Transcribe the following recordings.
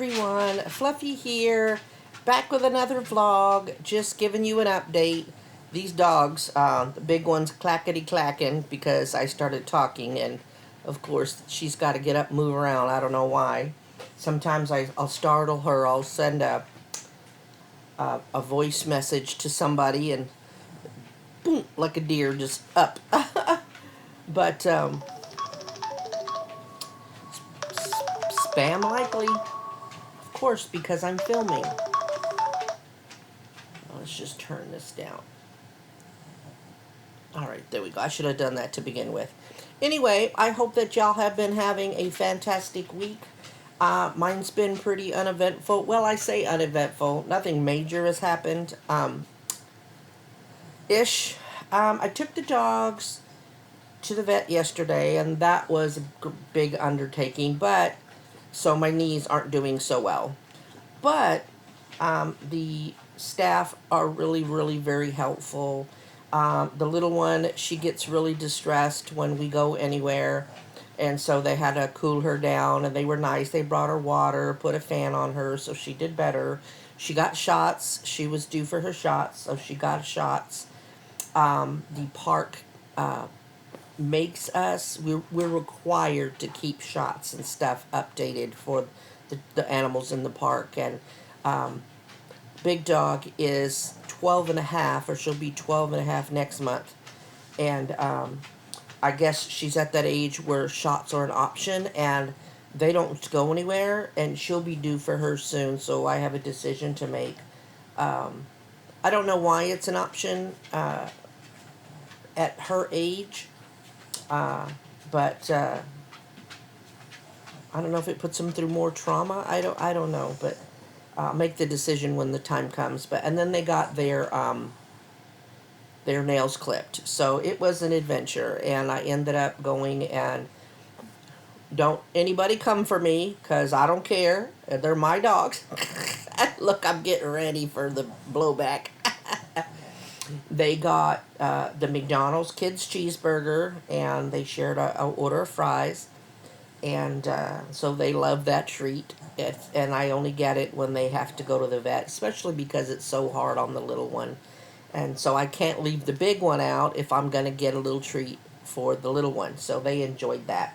everyone, Fluffy here, back with another vlog, just giving you an update. These dogs, the big one's clackety clacking because I started talking, and of course she's got to get up and move around. I don't know why. Sometimes I'll startle her. I'll send a voice message to somebody and boom, like a deer, just up. But spam likely, of course, because I'm filming. Let's just turn this down. Alright, there we go. I should have done that to begin with. Anyway, I hope that y'all have been having a fantastic week. Mine's been pretty uneventful. Well, I say uneventful. Nothing major has happened. I took the dogs to the vet yesterday, and that was a big undertaking, but so my knees aren't doing so well. But the staff are really, really very helpful. The little one, she gets really distressed when we go anywhere, and so they had to cool her down, and they were nice. They brought her water, put a fan on her, so she did better. She got shots. She was due for her shots, so she got shots. The park makes us, we're required to keep shots and stuff updated for the animals in the park, and Big Dog is 12 and a half, or she'll be 12 and a half next month. And I guess she's at that age where shots are an option and they don't go anywhere, and she'll be due for hers soon, so I have a decision to make. I don't know why it's an option at her age, but I don't know if it puts them through more trauma. I don't know, but I'll make the decision when the time comes. And then they got their nails clipped. So it was an adventure, and I ended up going, and don't anybody come for me, because I don't care. They're my dogs. Look, I'm getting ready for the blowback. They got the McDonald's kids cheeseburger, and they shared a order of fries. And so they love that treat. And I only get it when they have to go to the vet, especially because it's so hard on the little one. And so I can't leave the big one out if I'm going to get a little treat for the little one. So they enjoyed that.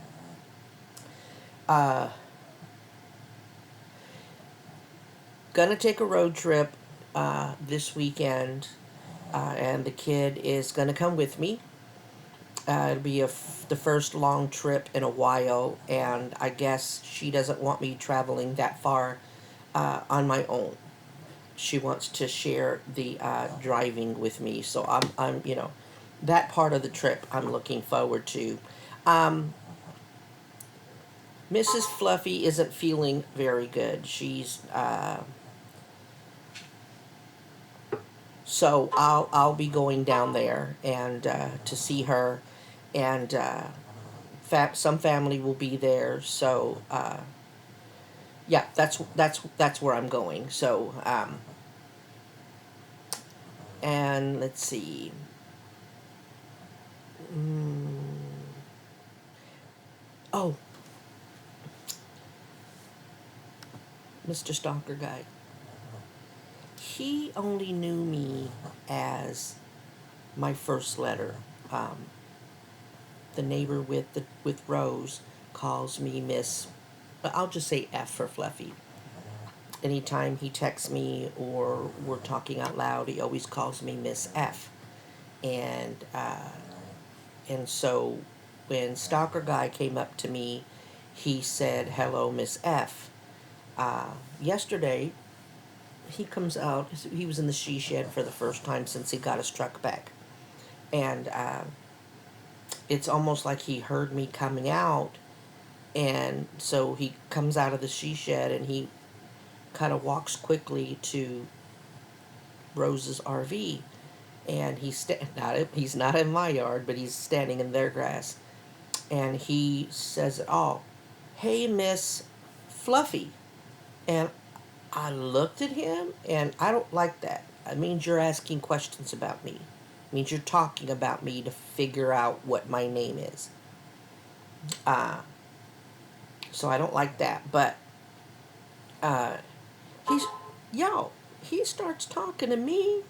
Gonna take a road trip this weekend, and the kid is going to come with me. It'll be the first long trip in a while, and I guess she doesn't want me traveling that far on my own. She wants to share the driving with me, so I'm that part of the trip I'm looking forward to. Mrs. Fluffy isn't feeling very good. So I'll be going down there and to see her, and some family will be there. So yeah, that's where I'm going. So and let's see. Oh, Mr. Stalker guy. He only knew me as my first letter. The neighbor with Rose calls me Miss, but I'll just say F for Fluffy. Anytime he texts me or we're talking out loud, he always calls me Miss F. And so when Stalker Guy came up to me, he said, "Hello, Miss F." Yesterday, he comes out. He was in the she shed for the first time since he got his truck back, and it's almost like he heard me coming out, and so he comes out of the she shed and he kind of walks quickly to Rose's RV, and he's not in my yard, but he's standing in their grass, and he says, "Oh, hey, Miss Fluffy," and I looked at him, and I don't like that. It means you're asking questions about me. It means you're talking about me to figure out what my name is. So I don't like that. But uh, he's, yo, he starts talking to me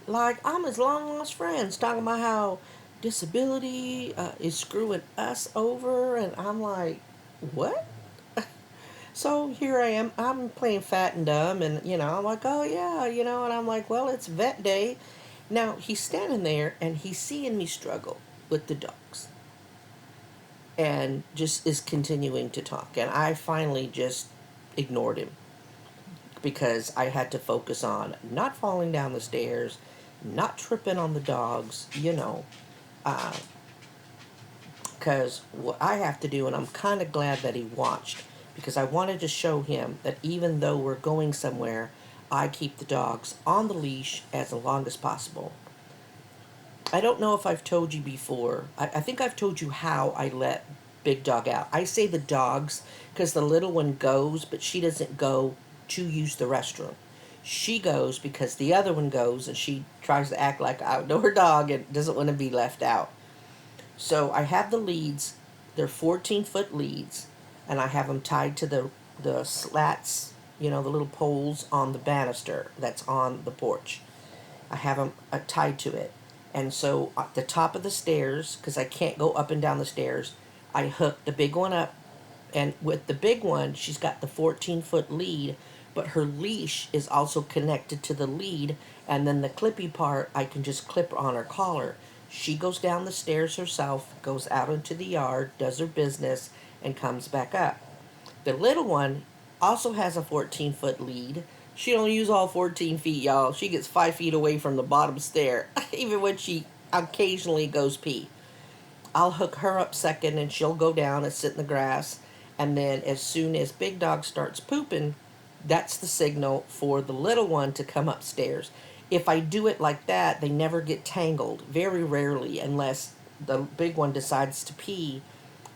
like I'm his long lost friends, talking about how disability is screwing us over, and I'm like, what? So here I am. I'm playing fat and dumb, and I'm like, oh yeah, and I'm like, well, it's vet day. Now he's standing there, and he's seeing me struggle with the dogs, and just is continuing to talk. And I finally just ignored him because I had to focus on not falling down the stairs, not tripping on the dogs, uh, because what I have to do, and I'm kind of glad that he watched, because I wanted to show him that even though we're going somewhere, I keep the dogs on the leash as long as possible. I don't know if I've told you before. I think I've told you how I let Big Dog out. I say the dogs because the little one goes, but she doesn't go to use the restroom. She goes because the other one goes, and she tries to act like I know her dog and doesn't want to be left out. So I have the leads. They're 14-foot leads, and I have them tied to the slats, the little poles on the banister that's on the porch. I have them tied to it. And so at the top of the stairs, because I can't go up and down the stairs, I hook the big one up. And with the big one, she's got the 14-foot lead, but her leash is also connected to the lead. And then the clippy part, I can just clip on her collar. She goes down the stairs herself, goes out into the yard, does her business, and comes back up. The little one also has a 14-foot lead. She don't use all 14 feet, y'all. She gets 5 feet away from the bottom stair, even when she occasionally goes pee. I'll hook her up second, and she'll go down and sit in the grass. And then as soon as Big Dog starts pooping, that's the signal for the little one to come upstairs. If I do it like that, they never get tangled, very rarely, unless the big one decides to pee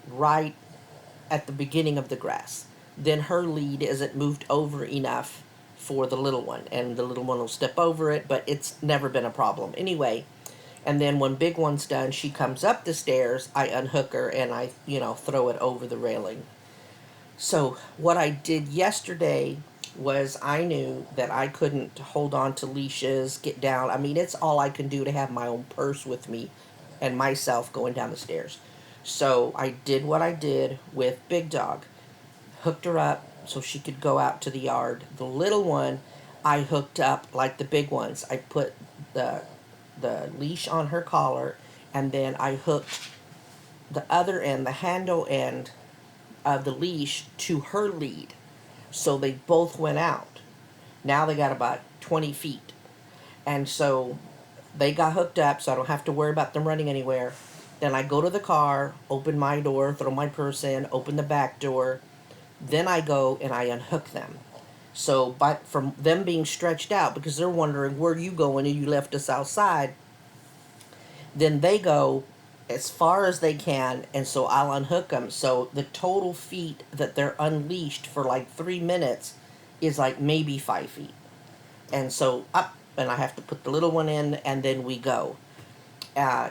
right at the beginning of the grass. Then her lead isn't moved over enough for the little one, and the little one will step over it, but it's never been a problem. Anyway, and then when big one's done, she comes up the stairs, I unhook her, and I, throw it over the railing. So what I did yesterday was I knew that I couldn't hold on to leashes, get down. I mean, it's all I can do to have my own purse with me and myself going down the stairs. So I did what I did with Big Dog. Hooked her up so she could go out to the yard. The little one, I hooked up like the big ones. I put the leash on her collar, and then I hooked the other end, the handle end of the leash, to her lead. So they both went out. Now they got about 20 feet. And so they got hooked up, so I don't have to worry about them running anywhere. Then I go to the car, open my door, throw my purse in, open the back door. Then I go and I unhook them. So from them being stretched out, because they're wondering where you going and you left us outside, then they go as far as they can, and so I'll unhook them. So the total feet that they're unleashed for like 3 minutes is like maybe 5 feet. And so up, and I have to put the little one in, and then we go.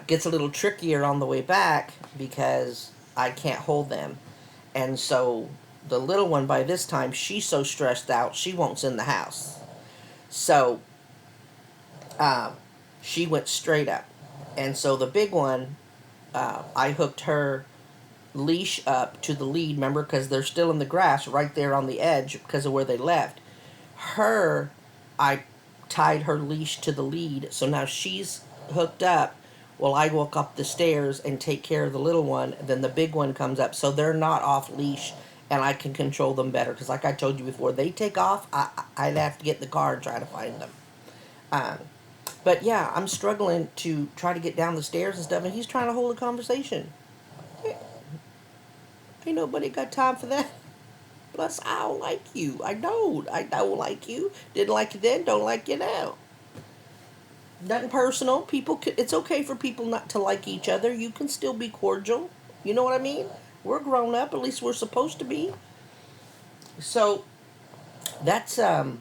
Gets a little trickier on the way back because I can't hold them. And so the little one, by this time, she's so stressed out, she won't in the house. So she went straight up. And so the big one, I hooked her leash up to the lead, remember, because they're still in the grass right there on the edge because of where they left. I tied her leash to the lead, so now she's hooked up while I walk up the stairs and take care of the little one. Then the big one comes up, so they're not off leash, and I can control them better, because like I told you before, they take off, I'd have to get in the car and try to find them. But yeah, I'm struggling to try to get down the stairs and stuff, and he's trying to hold a conversation. Ain't nobody got time for that. Plus, I don't like you. I don't like you. Didn't like you then, don't like you now. Nothing personal. It's okay for people not to like each other. You can still be cordial. You know what I mean? We're grown up. At least we're supposed to be. So, that's about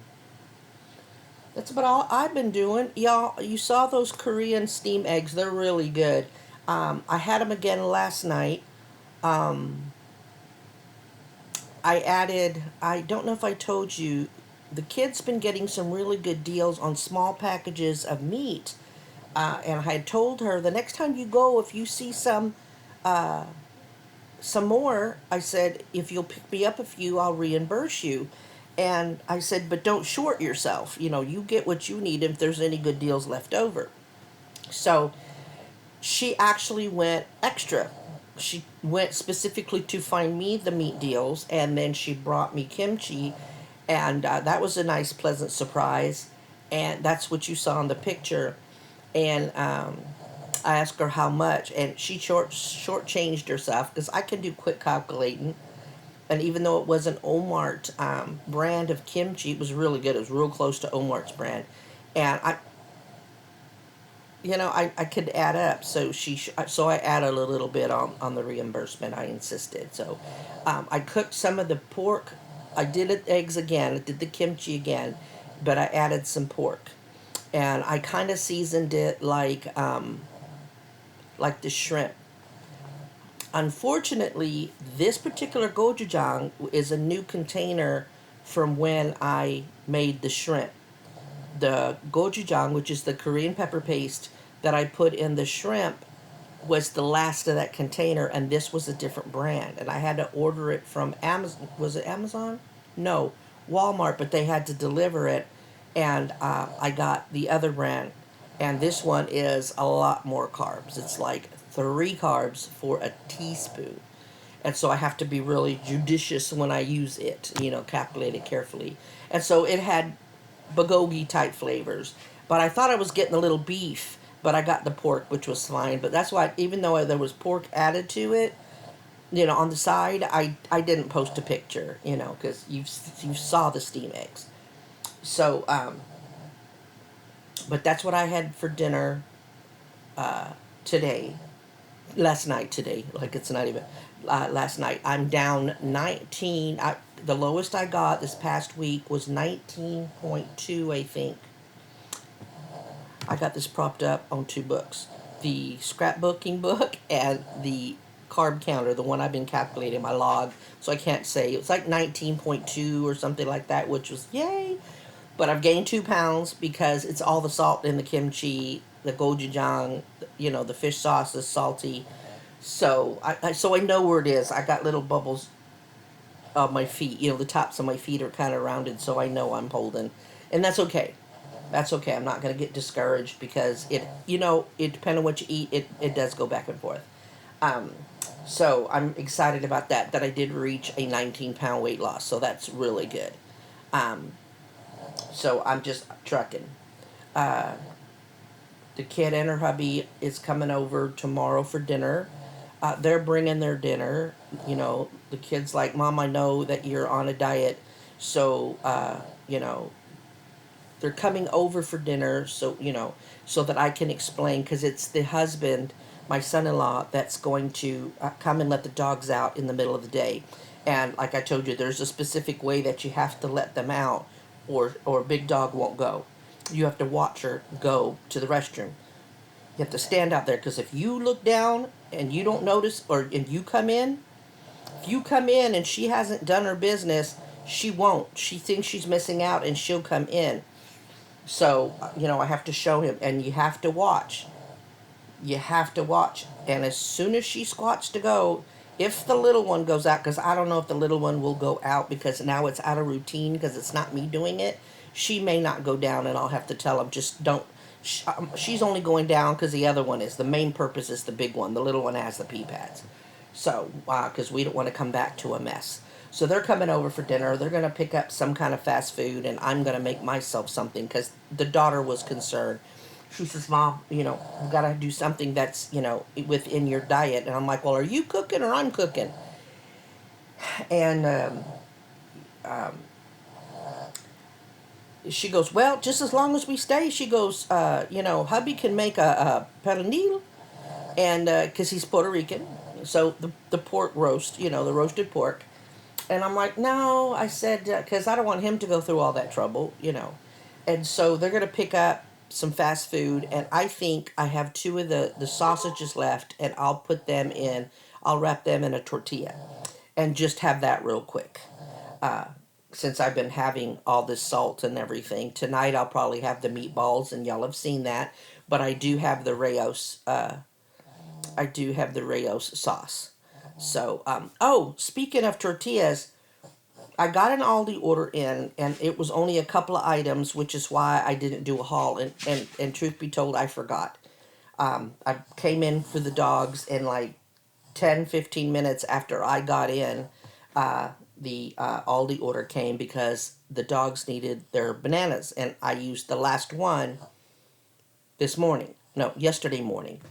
all I've been doing. Y'all, you saw those Korean steam eggs. They're really good. I had them again last night. I added, I don't know if I told you, the kid's been getting some really good deals on small packages of meat. And I had told her the next time you go, if you see some more, I said, if you'll pick me up a few, I'll reimburse you. And I said, but don't short yourself. You get what you need if there's any good deals left over. So she actually went extra. She went specifically to find me the meat deals, and then she brought me kimchi, and that was a nice, pleasant surprise. And that's what you saw in the picture. And I asked her how much, and she shortchanged herself because I can do quick calculating. And even though it was an Omart brand of kimchi, it was really good. It was real close to Omart's brand, and I could add up. So so I added a little bit on the reimbursement. I insisted. So I cooked some of the pork. I did it eggs again. I did the kimchi again, but I added some pork, and I kind of seasoned it like the shrimp. Unfortunately, this particular gochujang is a new container from when I made the shrimp. The gochujang, which is the Korean pepper paste that I put in the shrimp, was the last of that container, and this was a different brand. And I had to order it from Amazon. Was it Amazon? No, Walmart, but they had to deliver it, and I got the other brand. And this one is a lot more carbs. It's like 3 carbs for a teaspoon. And so I have to be really judicious when I use it, calculate it carefully. And so it had bulgogi type flavors. But I thought I was getting a little beef, but I got the pork, which was fine. But that's why, even though there was pork added to it, on the side, I didn't post a picture, because you saw the steam eggs. So, but that's what I had for dinner today. Last night, today. Like, it's not even last night. I'm down 19. The lowest I got this past week was 19.2, I think. I got this propped up on 2 books. The scrapbooking book and the carb counter, the one I've been calculating, my log. So I can't say. It's like 19.2 or something like that, which was yay. But I've gained 2 pounds because it's all the salt in the kimchi, the gochujang, the fish sauce is salty. So I know where it is. I got little bubbles on my feet. The tops of my feet are kind of rounded, so I know I'm holding. And that's okay. That's okay. I'm not going to get discouraged because it depends on what you eat. It does go back and forth. So I'm excited about that I did reach a 19-pound weight loss. So that's really good. So I'm just trucking. The kid and her hubby is coming over tomorrow for dinner. They're bringing their dinner. The kid's like, Mom, I know that you're on a diet. So, they're coming over for dinner. So that I can explain, because it's the husband, my son-in-law, that's going to come and let the dogs out in the middle of the day. And like I told you, there's a specific way that you have to let them out, or Big Dog won't go. You have to watch her go to the restroom. You have to stand out there, because if you look down and you don't notice, and you come in, if you come in and she hasn't done her business, she won't. She thinks she's missing out, and she'll come in. So, I have to show him, and you have to watch. You have to watch. And as soon as she squats to go, if the little one goes out, because I don't know if the little one will go out because now it's out of routine because it's not me doing it, she may not go down, and I'll have to tell him, just don't. She's only going down because the other one is. The main purpose is the big one. The little one has the pee pads. So, because we don't want to come back to a mess. So they're coming over for dinner. They're going to pick up some kind of fast food, and I'm going to make myself something, because the daughter was concerned. She says, Mom, we've got to do something that's, within your diet. And I'm like, well, are you cooking or I'm cooking? And she goes, well, just as long as we stay. She goes, hubby can make a pernil, and because he's Puerto Rican. So the pork roast, the roasted pork. And I'm like, no, I said, because I don't want him to go through all that trouble, And so they're going to pick up some fast food, and I think I have 2 of the sausages left, and I'll wrap them in a tortilla and just have that real quick. since I've been having all this salt and everything. Tonight I'll probably have the meatballs, and y'all have seen that. But I do have the Rayos. I do have the Rayos sauce. So, oh, speaking of tortillas, I got an Aldi order in, and it was only a couple of items, which is why I didn't do a haul. And truth be told, I forgot. I came in for the dogs, and like 10, 15 minutes after I got in, the Aldi order came because the dogs needed their bananas, and I used the last one this morning. No, yesterday morning.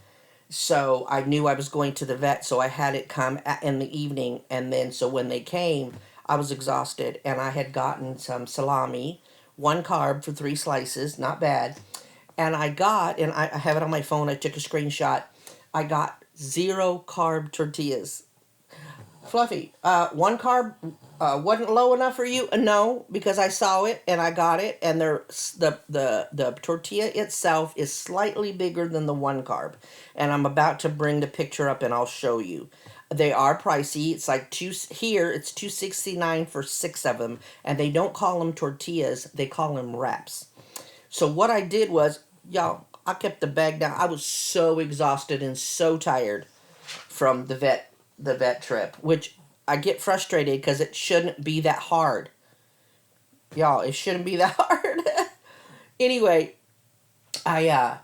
So I knew I was going to the vet, so I had it come in the evening, and then so when they came, I was exhausted, and I had gotten some salami, one carb for 3 slices, not bad, and I have it on my phone. I took a screenshot. I got 0 carb tortillas. Fluffy, one carb wasn't low enough for you? No, because I saw it and I got it, and the tortilla itself is slightly bigger than the 1 carb, and I'm about to bring the picture up and I'll show you. They are pricey. It's like it's $2.69 for 6 of them, and they don't call them tortillas. They call them wraps. So what I did was, y'all, I kept the bag down. I was so exhausted and so tired from the vet trip, which I get frustrated because it shouldn't be that hard. Y'all, it shouldn't be that hard. Anyway, I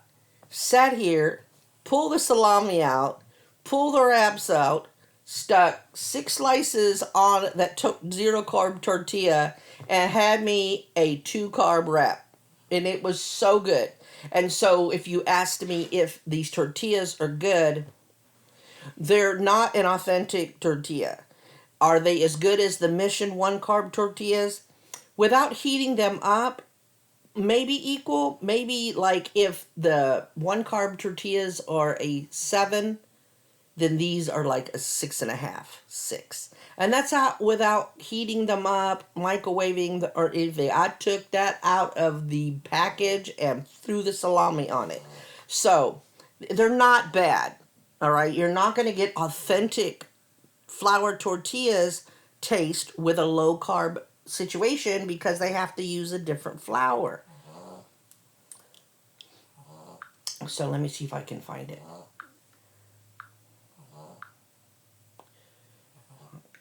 sat here, pulled the salami out, pulled the wraps out, stuck 6 slices on that 0 carb tortilla, and had me a 2 carb wrap. And it was so good. And so if you asked me if these tortillas are good, they're not an authentic tortilla. Are they as good as the Mission 1 carb tortillas? Without heating them up, maybe equal. Maybe like if the 1 carb tortillas are a 7, then these are like a 6.5, 6. And that's out without heating them up, microwaving, or anything. I took that out of the package and threw the salami on it. So they're not bad. All right, you're not going to get authentic flour tortillas taste with a low carb situation because they have to use a different flour. So let me see if I can find it.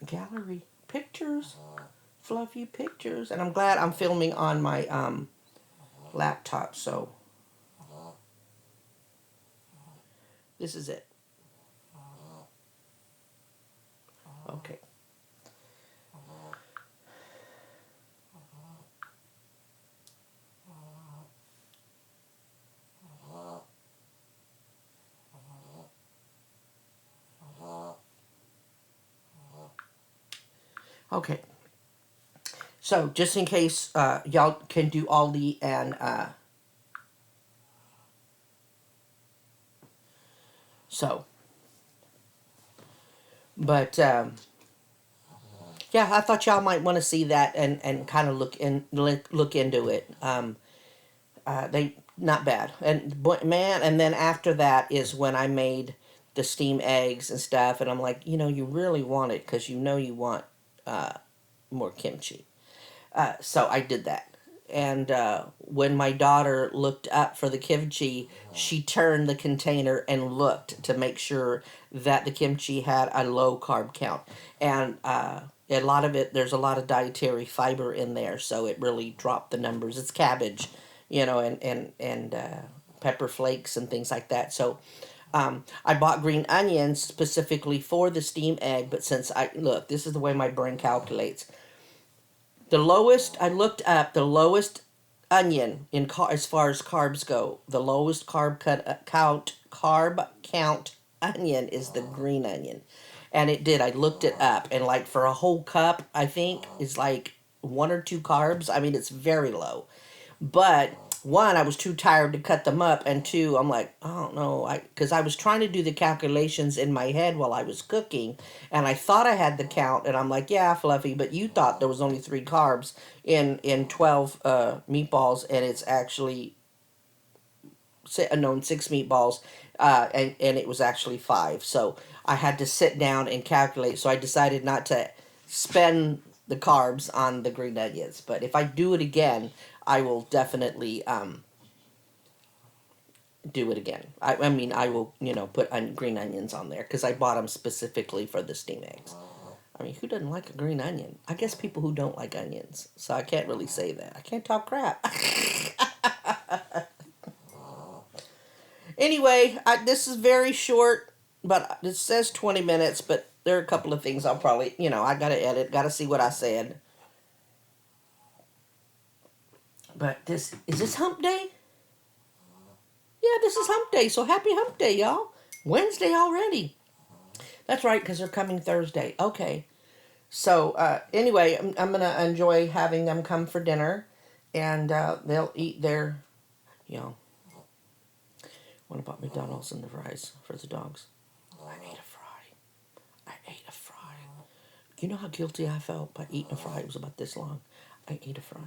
Gallery pictures, fluffy pictures, and I'm glad I'm filming on my laptop. So this is it. Okay. Okay. So just in case y'all can do Aldi and so, but yeah, I thought y'all might want to see that and kind of look into it. They not bad, and man, and then after that is when I made the steamed eggs and stuff, and I'm like, you really want it because you want more kimchi. So I did that. And when my daughter looked up for the kimchi, she turned the container and looked to make sure that the kimchi had a low carb count. And a lot of it, there's a lot of dietary fiber in there, so it really dropped the numbers. It's cabbage, and pepper flakes and things like that. So I bought green onions specifically for the steamed egg, but since this is the way my brain calculates. The lowest, I looked up the lowest onion as far as carbs go. The lowest carb count onion is the green onion. And it did. I looked it up, and like for a whole cup, I think is like 1 or 2 carbs. I mean, it's very low. But one, I was too tired to cut them up, and two, I'm like, I don't know, because I was trying to do the calculations in my head while I was cooking, and I thought I had the count, and I'm like, yeah, Fluffy, but you thought there was only 3 carbs in 12 meatballs, and it's actually in 6 meatballs, and it was actually 5. So I had to sit down and calculate. So I decided not to spend the carbs on the green onions. But if I do it again, I will definitely do it again. I mean, I will, put green onions on there because I bought them specifically for the steam eggs. I mean, who doesn't like a green onion? I guess people who don't like onions. So I can't really say that. I can't talk crap. Anyway, this is very short, but it says 20 minutes, but there are a couple of things I'll probably, I got to edit, got to see what I said. But is this hump day? Yeah, this is hump day, so happy hump day, y'all. Wednesday already. That's right, because they're coming Thursday. Okay. So, anyway, I'm going to enjoy having them come for dinner, and they'll eat their, what about McDonald's and the fries for the dogs? I ate a fry. I ate a fry. You know how guilty I felt by eating a fry? It was about this long. I ate a fry.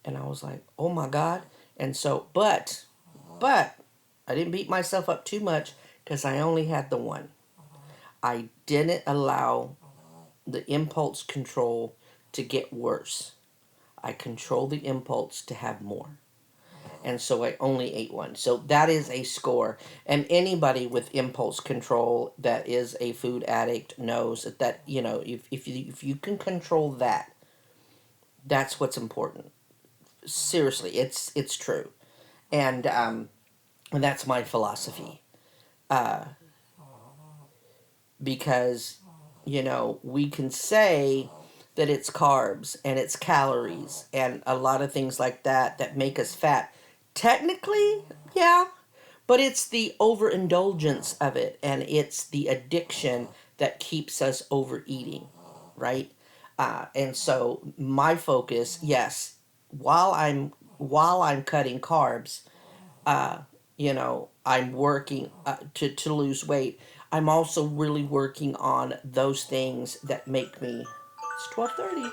And I was like, oh my God. And so, but, I didn't beat myself up too much because I only had the one. I didn't allow the impulse control to get worse. I controlled the impulse to have more. And so I only ate one. So that is a score. And anybody with impulse control that is a food addict knows that if you can control that, that's what's important. Seriously, it's true. And that's my philosophy. Because we can say that it's carbs and it's calories and a lot of things like that make us fat. Technically, yeah, but it's the overindulgence of it, and it's the addiction that keeps us overeating, right? And so my focus, yes, while I'm cutting carbs, I'm working to lose weight. I'm also really working on those things that make me. It's 12:30.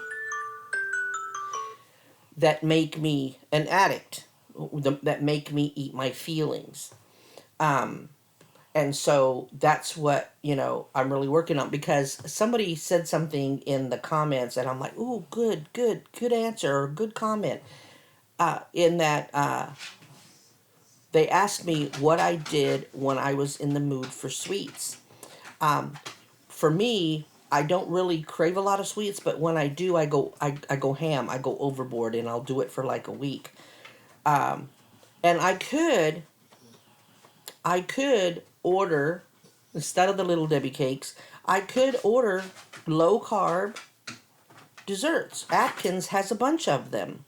That make me an addict. That make me eat my feelings. And so that's what I'm really working on, because somebody said something in the comments and I'm like, ooh, good answer or good comment. In that they asked me what I did when I was in the mood for sweets. For me, I don't really crave a lot of sweets, but when I do, I go ham. I go overboard, and I'll do it for like a week. And I could order, instead of the Little Debbie cakes, I could order low carb desserts. Atkins has a bunch of them.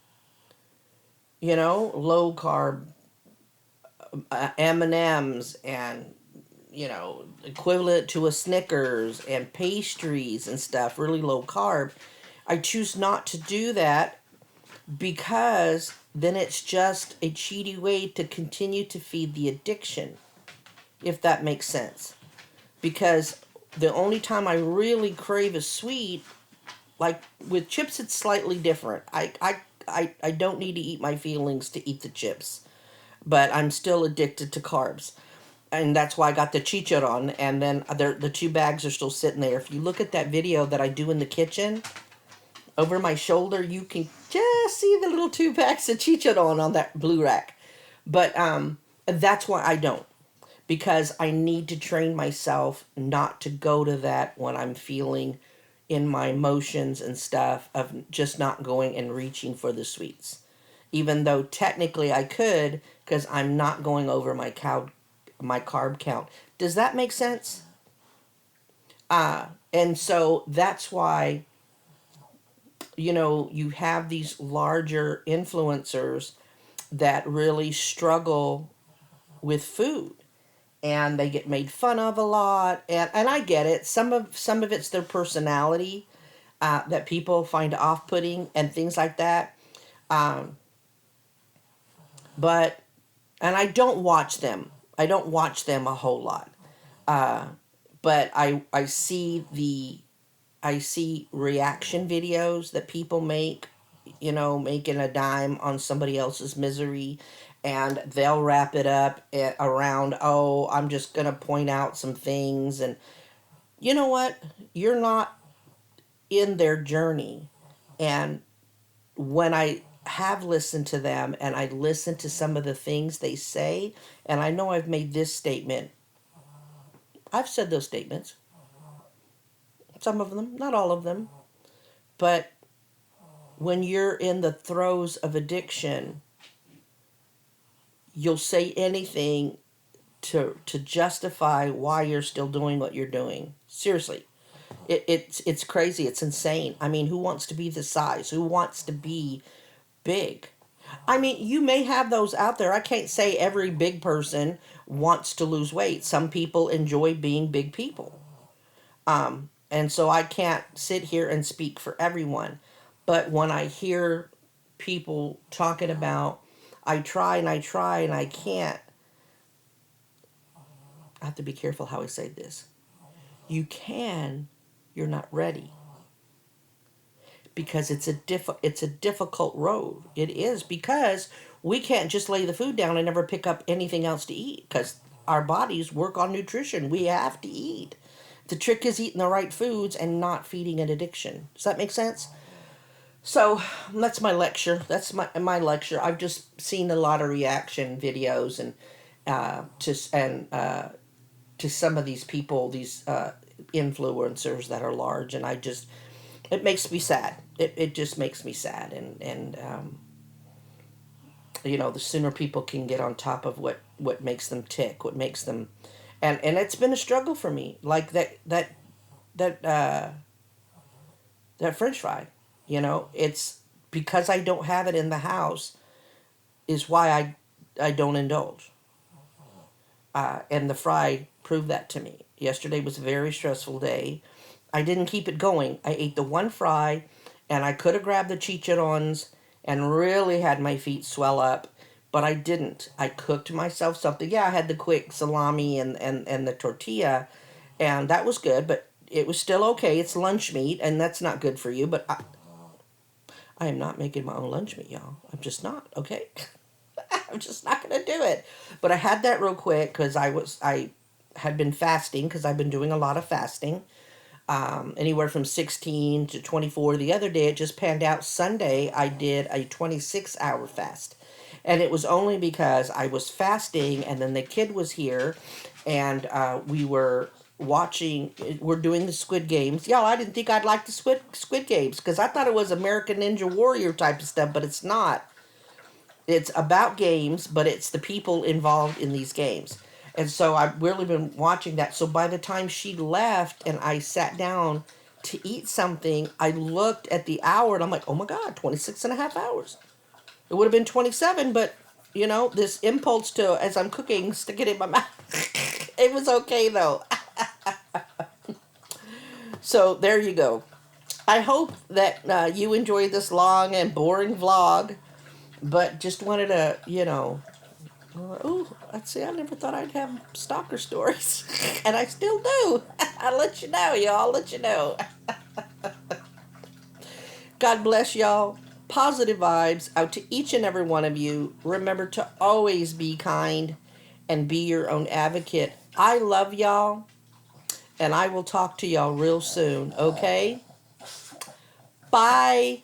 Low carb M&Ms and equivalent to a Snickers and pastries and stuff, really low carb. I choose not to do that because then it's just a cheaty way to continue to feed the addiction, if that makes sense. Because the only time I really crave a sweet, like with chips, it's slightly different. I don't need to eat my feelings to eat the chips, but I'm still addicted to carbs. And that's why I got the chicharron, and then the 2 bags are still sitting there. If you look at that video that I do in the kitchen, over my shoulder, you can just see the little 2 packs of chicharron on that blue rack. But that's why I don't. Because I need to train myself not to go to that when I'm feeling in my emotions and stuff of just not going and reaching for the sweets. Even though technically I could, because I'm not going over my carb count. Does that make sense? And so that's why, you have these larger influencers that really struggle with food, and they get made fun of a lot. And I get it. Some of it's their personality that people find off-putting and things like that. But, and I don't watch them. I don't watch them a whole lot. But I see reaction videos that people make, making a dime on somebody else's misery, and they'll wrap it up around, oh, I'm just going to point out some things. And you know what? You're not in their journey. And when I have listened to them and I listen to some of the things they say, and I know I've made this statement, I've said those statements, some of them, not all of them, but when you're in the throes of addiction, you'll say anything to justify why you're still doing what you're doing. Seriously. It's crazy. It's insane. I mean, who wants to be this size? Who wants to be big? I mean, you may have those out there. I can't say every big person wants to lose weight. Some people enjoy being big people. And so I can't sit here and speak for everyone. But when I hear people talking about, I try and I can't, I have to be careful how I say this. You can, you're not ready. Because it's a difficult road. It is, because we can't just lay the food down and never pick up anything else to eat, because our bodies work on nutrition. We have to eat. The trick is eating the right foods and not feeding an addiction. Does that make sense? So that's my lecture. That's my lecture. I've just seen a lot of reaction videos and to some of these people, these influencers that are large, and I just, it makes me sad. It just makes me sad, and you know, the sooner people can get on top of what makes them tick, what makes them, and it's been a struggle for me. Like that that French fry, you know, it's because I don't have it in the house is why I don't indulge. And the fry proved that to me. Yesterday was a very stressful day. I didn't keep it going. I ate the one fry, and I could have grabbed the chicharrones and really had my feet swell up, but I didn't. I cooked myself something. Yeah, I had the quick salami and the tortilla, and that was good, but it was still okay. It's lunch meat, and that's not good for you, but I am not making my own lunch meat, y'all. I'm just not, okay? I'm just not going to do it. But I had that real quick because I had been fasting, because I've been doing a lot of fasting, anywhere from 16 to 24. The other day, it just panned out. Sunday, I did a 26-hour fast. And it was only because I was fasting, and then the kid was here, and we were we're doing the Squid Games. Y'all, I didn't think I'd like the Squid Games, because I thought it was American Ninja Warrior type of stuff, but it's not. It's about games, but it's the people involved in these games. And so I've really been watching that. So by the time she left and I sat down to eat something, I looked at the hour and I'm like, oh my God, 26 and a half hours. It would have been 27, but you know, this impulse to, as I'm cooking, stick it in my mouth. It was okay though. So there you go. I hope that you enjoyed this long and boring vlog, but just wanted to, you know, oh, let's see, I never thought I'd have stalker stories. And I still do. I'll let you know, y'all. I'll let you know. God bless y'all. Positive vibes out to each and every one of you. Remember to always be kind and be your own advocate. I love y'all, and I will talk to y'all real soon, okay? Bye.